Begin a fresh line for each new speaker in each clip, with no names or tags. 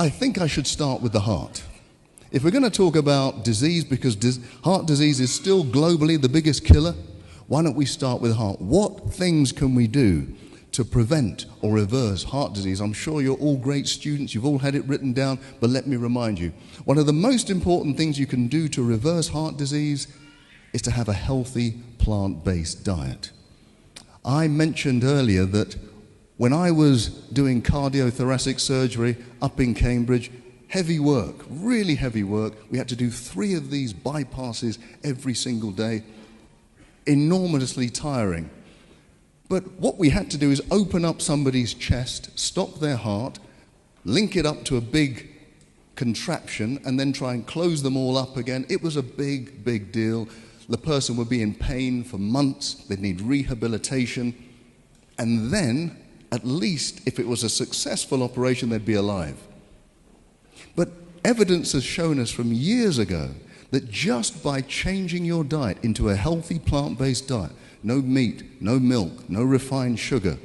I think I should start with the heart. If we're going to talk about disease, because heart disease is still globally the biggest killer, why don't we start with the heart? What things can we do to prevent or reverse heart disease? I'm sure you're all great students, you've all had it written down, but let me remind you, one of the most important things you can do to reverse heart disease is to have a healthy plant-based diet. I mentioned earlier that when I was doing cardiothoracic surgery up in Cambridge, heavy work, really heavy work. We had to do 3 of these bypasses every single day, enormously tiring. But what we had to do is open up somebody's chest, stop their heart, link it up to a big contraption, and then try and close them all up again. It was a big, big deal. The person would be in pain for months. They'd need rehabilitation. And then, at least, if it was a successful operation, they'd be alive. But evidence has shown us from years ago that just by changing your diet into a healthy plant-based diet, no meat, no milk, no refined sugar,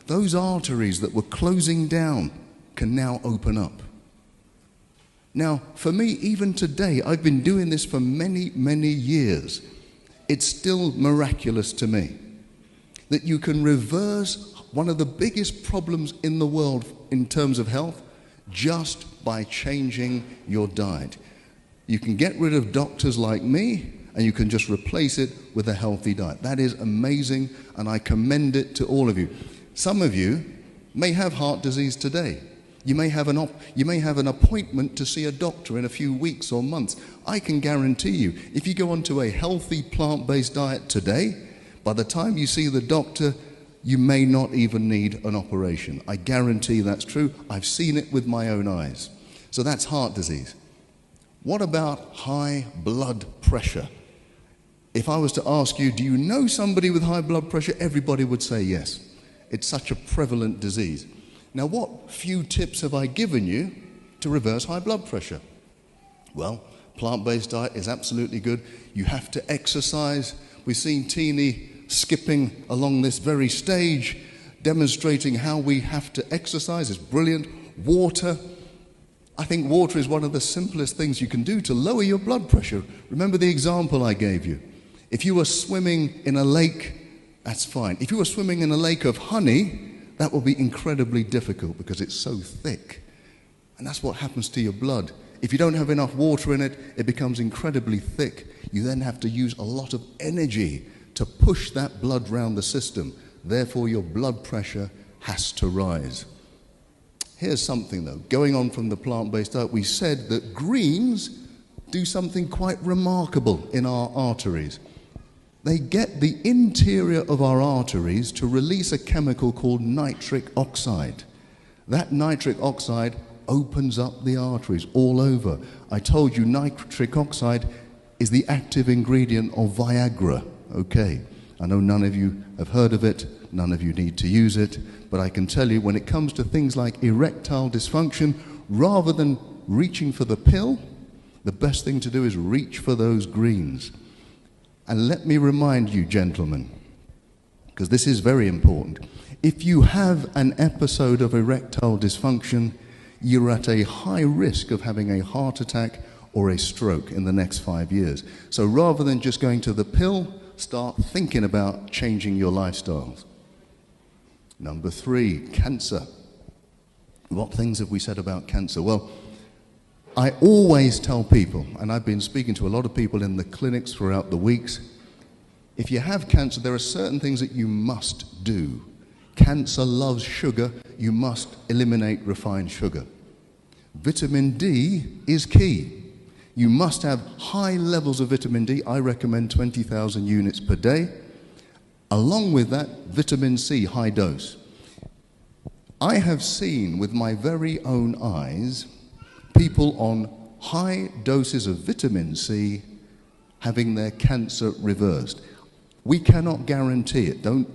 those arteries that were closing down can now open up. Now, for me, even today, I've been doing this for many, many years. It's still miraculous to me that you can reverse one of the biggest problems in the world in terms of health just by changing your diet. You can get rid of doctors like me, and you can just replace it with a healthy diet. That is amazing, and I commend it to all of you. Some of you may have heart disease today. You may have an appointment to see a doctor in a few weeks or months. I can guarantee you, if you go onto a healthy plant-based diet today, by the time you see the doctor, you may not even need an operation. I guarantee that's true. I've seen it with my own eyes. So that's heart disease. What about high blood pressure? If I was to ask you, do you know somebody with high blood pressure? Everybody would say yes. It's such a prevalent disease. Now, what few tips have I given you to reverse high blood pressure? Well, plant-based diet is absolutely good. You have to exercise. We've seen Teeny skipping along this very stage, demonstrating how we have to exercise. It's brilliant. Water. I think water is one of the simplest things you can do to lower your blood pressure. Remember the example I gave you. If you were swimming in a lake, that's fine. If you were swimming in a lake of honey, that will be incredibly difficult because it's so thick. And that's what happens to your blood. If you don't have enough water in it, it becomes incredibly thick. You then have to use a lot of energy to push that blood around the system. Therefore, your blood pressure has to rise. Here's something, though. Going on from the plant-based diet, we said that greens do something quite remarkable in our arteries. They get the interior of our arteries to release a chemical called nitric oxide. That nitric oxide opens up the arteries all over. I told you nitric oxide is the active ingredient of Viagra. Okay, I know none of you have heard of it, none of you need to use it, but I can tell you when it comes to things like erectile dysfunction, rather than reaching for the pill, the best thing to do is reach for those greens. And let me remind you, gentlemen, because this is very important, if you have an episode of erectile dysfunction, you're at a high risk of having a heart attack or a stroke in the next 5 years. So rather than just going to the pill, start thinking about changing your lifestyles. Number 3, cancer. What things have we said about cancer? Well, I always tell people, and I've been speaking to a lot of people in the clinics throughout the weeks, if you have cancer, there are certain things that you must do. Cancer loves sugar. You must eliminate refined sugar. Vitamin D is key. You must have high levels of vitamin D. I recommend 20,000 units per day. Along with that, vitamin C, high dose. I have seen with my very own eyes people on high doses of vitamin C having their cancer reversed. We cannot guarantee it. Don't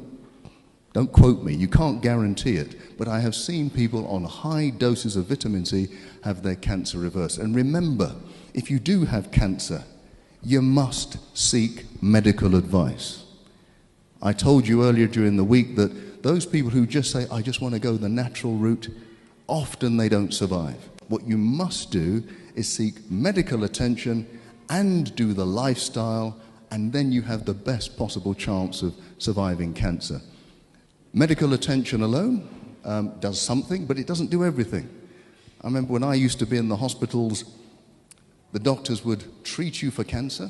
quote me. You can't guarantee it. But I have seen people on high doses of vitamin C have their cancer reversed. And remember, if you do have cancer, you must seek medical advice. I told you earlier during the week that those people who just say, I just want to go the natural route, often they don't survive. What you must do is seek medical attention and do the lifestyle, and then you have the best possible chance of surviving cancer. Medical attention alone does something, but it doesn't do everything. I remember when I used to be in the hospitals, the doctors would treat you for cancer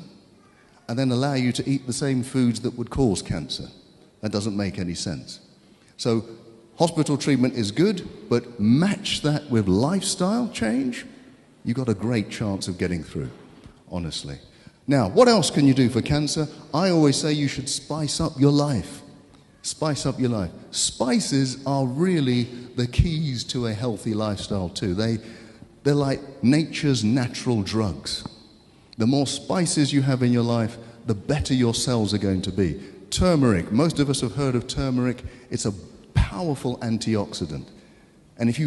and then allow you to eat the same foods that would cause cancer. That doesn't make any sense. So hospital treatment is good, but match that with lifestyle change, you've got a great chance of getting through, honestly. Now, what else can you do for cancer? I always say you should spice up your life. Spice up your life. Spices are really the keys to a healthy lifestyle too. They're like nature's natural drugs. The more spices you have in your life, the better your cells are going to be. Turmeric, most of us have heard of turmeric. It's a powerful antioxidant. And if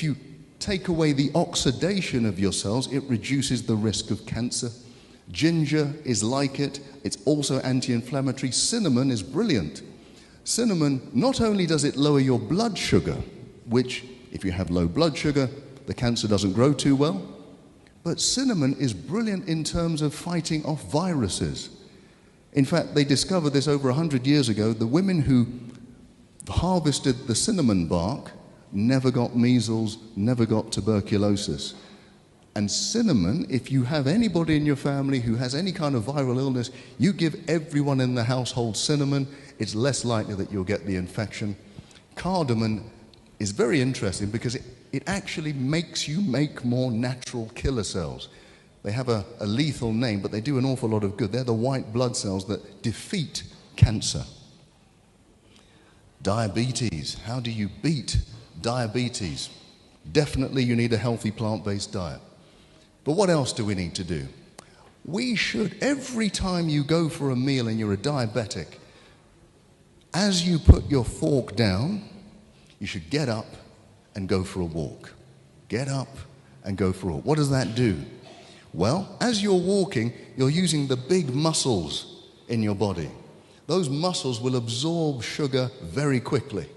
you take away the oxidation of your cells, it reduces the risk of cancer. Ginger is like it. It's also anti-inflammatory. Cinnamon is brilliant. Cinnamon, not only does it lower your blood sugar, which if you have low blood sugar, the cancer doesn't grow too well, but cinnamon is brilliant in terms of fighting off viruses. In fact, they discovered this over 100 years ago. The women who harvested the cinnamon bark never got measles, never got tuberculosis. And cinnamon, if you have anybody in your family who has any kind of viral illness, you give everyone in the household cinnamon, it's less likely that you'll get the infection. Cardamom is very interesting because it actually makes you make more natural killer cells. They have a lethal name, but they do an awful lot of good. They're the white blood cells that defeat cancer. Diabetes. How do you beat diabetes? Definitely you need a healthy plant-based diet. But what else do we need to do? We should, every time you go for a meal and you're a diabetic, as you put your fork down, you should get up and go for a walk. Get up and go for a walk. What does that do? Well, as you're walking, you're using the big muscles in your body. Those muscles will absorb sugar very quickly.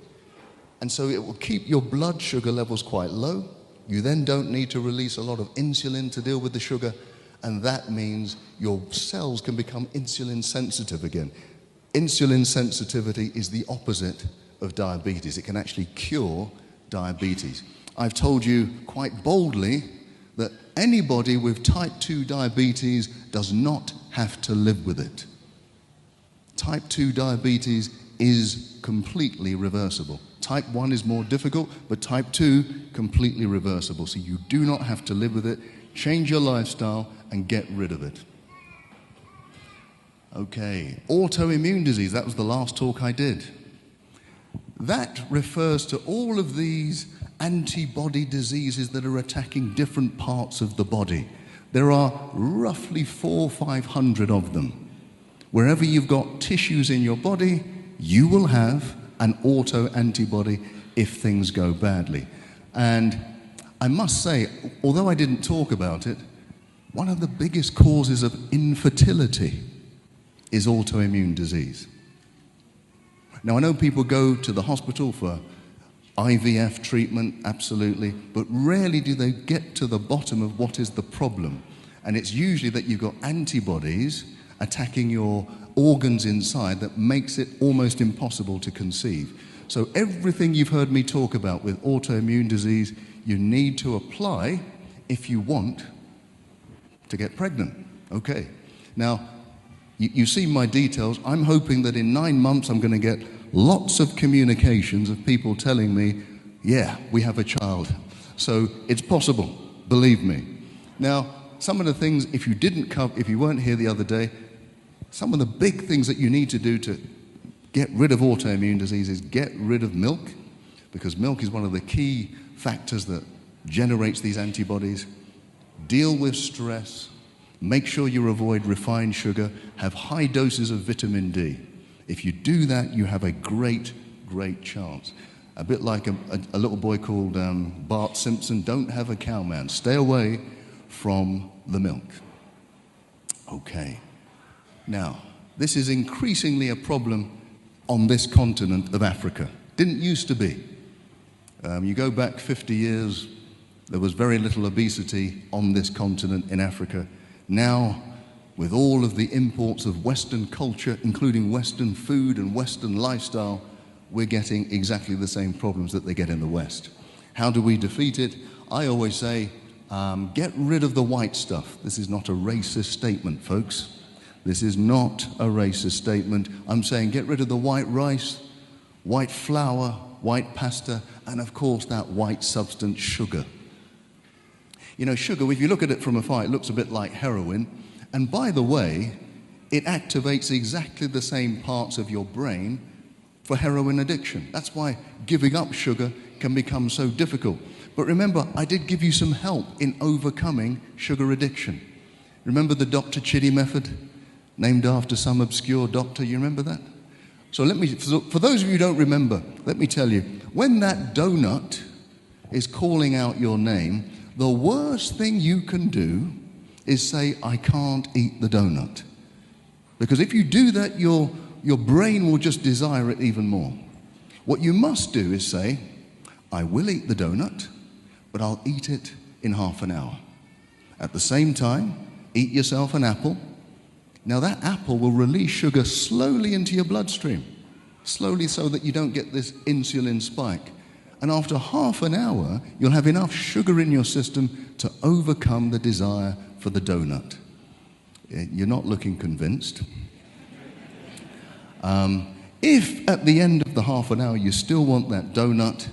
And so it will keep your blood sugar levels quite low. You then don't need to release a lot of insulin to deal with the sugar. And that means your cells can become insulin sensitive again. Insulin sensitivity is the opposite of diabetes. It can actually cure diabetes. I've told you quite boldly that anybody with type 2 diabetes does not have to live with it. Type 2 diabetes is completely reversible. Type 1 is more difficult, but type 2, completely reversible. So you do not have to live with it. Change your lifestyle and get rid of it. Okay, autoimmune disease, that was the last talk I did. That refers to all of these antibody diseases that are attacking different parts of the body. There are roughly 400 or 500 of them. Wherever you've got tissues in your body, you will have an autoantibody if things go badly. And I must say, although I didn't talk about it, one of the biggest causes of infertility is autoimmune disease. Now, I know people go to the hospital for IVF treatment, absolutely, but rarely do they get to the bottom of what is the problem. And it's usually that you've got antibodies attacking your organs inside that makes it almost impossible to conceive. So everything you've heard me talk about with autoimmune disease, you need to apply if you want to get pregnant. Okay. Now, you see my details. I'm hoping that in 9 months I'm going to get lots of communications of people telling me, yeah, we have a child. So it's possible, believe me. Now, some of the things, if you weren't here the other day, some of the big things that you need to do to get rid of autoimmune disease is get rid of milk, because milk is one of the key factors that generates these antibodies. Deal with stress. Make sure you avoid refined sugar. Have high doses of vitamin D. If you do that, you have a great, great chance. A bit like a little boy called Bart Simpson, don't have a cow man. Stay away from the milk. Okay. Now, this is increasingly a problem on this continent of Africa. Didn't used to be. You go back 50 years, there was very little obesity on this continent in Africa. Now, with all of the imports of Western culture, including Western food and Western lifestyle, we're getting exactly the same problems that they get in the West. How do we defeat it? I always say, get rid of the white stuff. This is not a racist statement, folks. This is not a racist statement. I'm saying get rid of the white rice, white flour, white pasta, and of course that white substance, sugar. You know, sugar, if you look at it from afar, it looks a bit like heroin. And by the way, it activates exactly the same parts of your brain for heroin addiction. That's why giving up sugar can become so difficult. But remember, I did give you some help in overcoming sugar addiction. Remember the Dr. Chidi method, named after some obscure doctor? You remember that? So for those of you who don't remember, let me tell you, when that donut is calling out your name, the worst thing you can do is say, I can't eat the donut. Because if you do that, your brain will just desire it even more. What you must do is say, I will eat the donut, but I'll eat it in half an hour. At the same time, eat yourself an apple. Now that apple will release sugar slowly into your bloodstream, slowly so that you don't get this insulin spike. And after half an hour, you'll have enough sugar in your system to overcome the desire for the donut. You're not looking convinced. If at the end of the half an hour you still want that donut,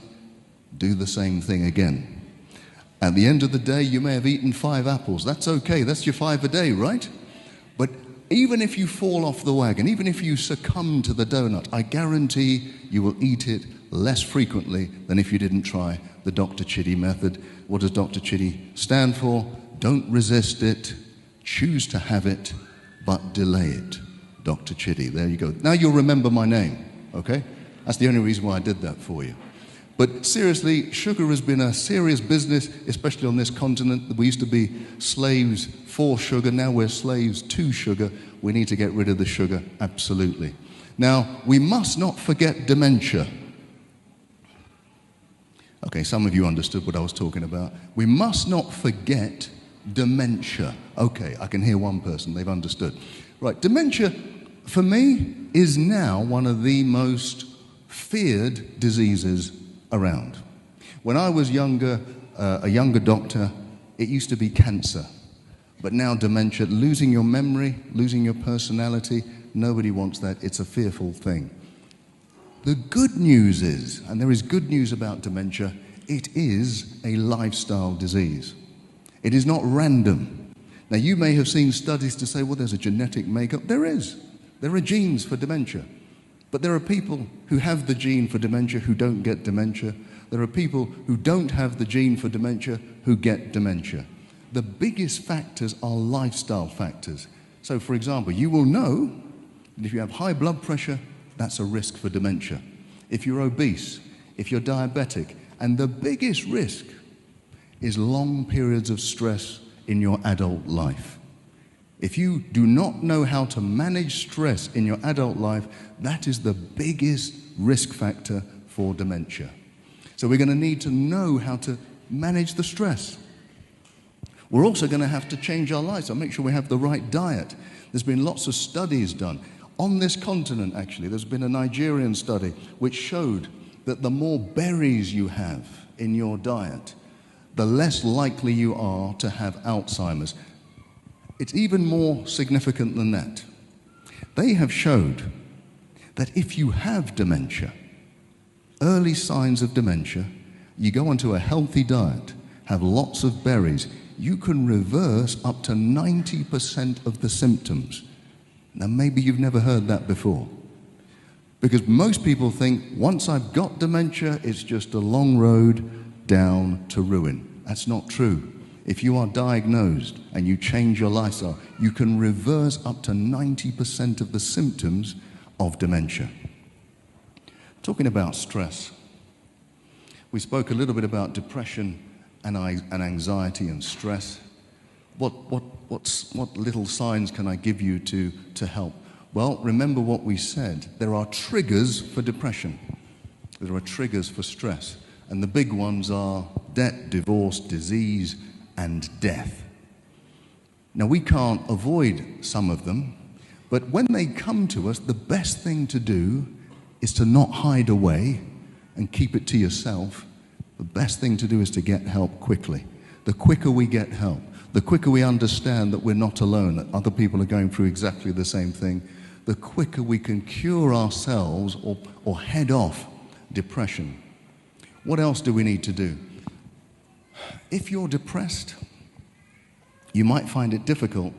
do the same thing again. At the end of the day, you may have eaten 5 apples. That's okay. That's your 5 a day, right? But even if you fall off the wagon, even if you succumb to the donut, I guarantee you will eat it less frequently than if you didn't try the Dr. Chidi method. What does Dr. Chidi stand for? Don't resist it, choose to have it, but delay it. Dr. Chidi, there you go. Now you'll remember my name, okay? That's the only reason why I did that for you. But seriously, sugar has been a serious business, especially on this continent. We used to be slaves for sugar, now we're slaves to sugar. We need to get rid of the sugar, absolutely. Now, we must not forget dementia. Okay, some of you understood what I was talking about. We must not forget dementia. Okay, I can hear one person, they've understood. Right, dementia, for me, is now one of the most feared diseases around. When I was younger, a younger doctor, it used to be cancer. But now dementia, losing your memory, losing your personality, nobody wants that. It's a fearful thing. The good news is, and there is good news about dementia, it is a lifestyle disease. It is not random. Now, you may have seen studies to say, well, there's a genetic makeup. There is. There are genes for dementia. But there are people who have the gene for dementia who don't get dementia. There are people who don't have the gene for dementia who get dementia. The biggest factors are lifestyle factors. So, for example, you will know that if you have high blood pressure, that's a risk for dementia. If you're obese, if you're diabetic, and the biggest risk is long periods of stress in your adult life. If you do not know how to manage stress in your adult life, that is the biggest risk factor for dementia. So we're going to need to know how to manage the stress. We're also going to have to change our lifestyle, make sure we have the right diet. There's been lots of studies done. On this continent, actually, there's been a Nigerian study which showed that the more berries you have in your diet, the less likely you are to have Alzheimer's. It's even more significant than that. They have showed that if you have dementia, early signs of dementia, you go onto a healthy diet, have lots of berries, you can reverse up to 90% of the symptoms. Now, maybe you've never heard that before. Because most people think, once I've got dementia, it's just a long road down to ruin. That's not true. If you are diagnosed and you change your lifestyle, you can reverse up to 90% of the symptoms of dementia. Talking about stress, we spoke a little bit about depression and anxiety and stress. What little signs can I give you to help? Well, remember what we said. There are triggers for depression. There are triggers for stress. And the big ones are debt, divorce, disease, and death. Now, we can't avoid some of them, but when they come to us, the best thing to do is to not hide away and keep it to yourself. The best thing to do is to get help quickly. The quicker we get help, the quicker we understand that we're not alone, that other people are going through exactly the same thing, the quicker we can cure ourselves or head off depression. What else do we need to do? If you're depressed, you might find it difficult,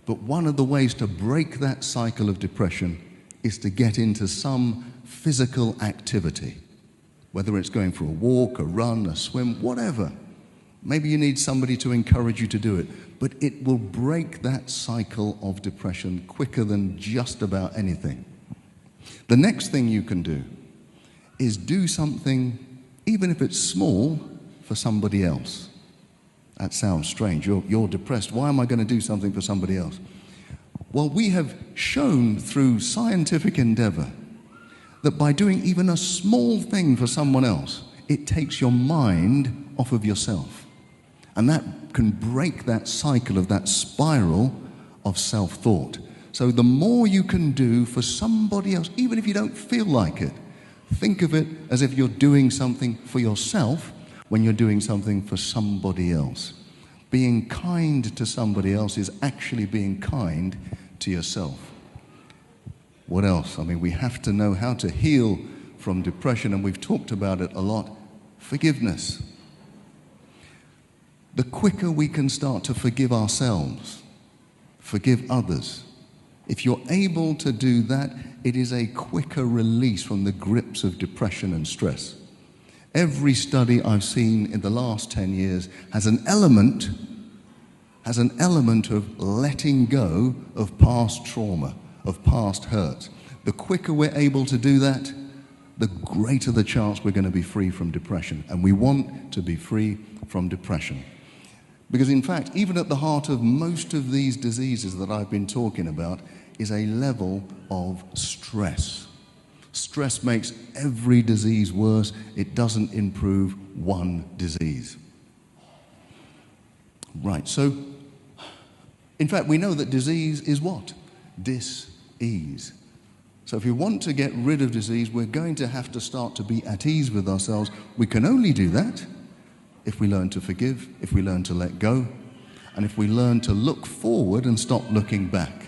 but one of the ways to break that cycle of depression is to get into some physical activity, whether it's going for a walk, a run, a swim, whatever. Maybe you need somebody to encourage you to do it, but it will break that cycle of depression quicker than just about anything. The next thing you can do is do something, even if it's small, for somebody else. That sounds strange. You're depressed. Why am I going to do something for somebody else? Well, we have shown through scientific endeavor that by doing even a small thing for someone else, it takes your mind off of yourself. And that can break that cycle of that spiral of self-thought. So the more you can do for somebody else, even if you don't feel like it, think of it as if you're doing something for yourself when you're doing something for somebody else. Being kind to somebody else is actually being kind to yourself. What else? I mean, we have to know how to heal from depression, and we've talked about it a lot. Forgiveness. The quicker we can start to forgive ourselves, forgive others, if you're able to do that, it is a quicker release from the grips of depression and stress. Every study I've seen in the last 10 years has an element of letting go of past trauma, of past hurt. The quicker we're able to do that, the greater the chance we're going to be free from depression. And we want to be free from depression. Because in fact, even at the heart of most of these diseases that I've been talking about is a level of stress. Stress makes every disease worse. It doesn't improve one disease. Right, so in fact, we know that disease is what? Dis-ease. So if we want to get rid of disease, we're going to have to start to be at ease with ourselves. We can only do that if we learn to forgive, if we learn to let go, and if we learn to look forward and stop looking back.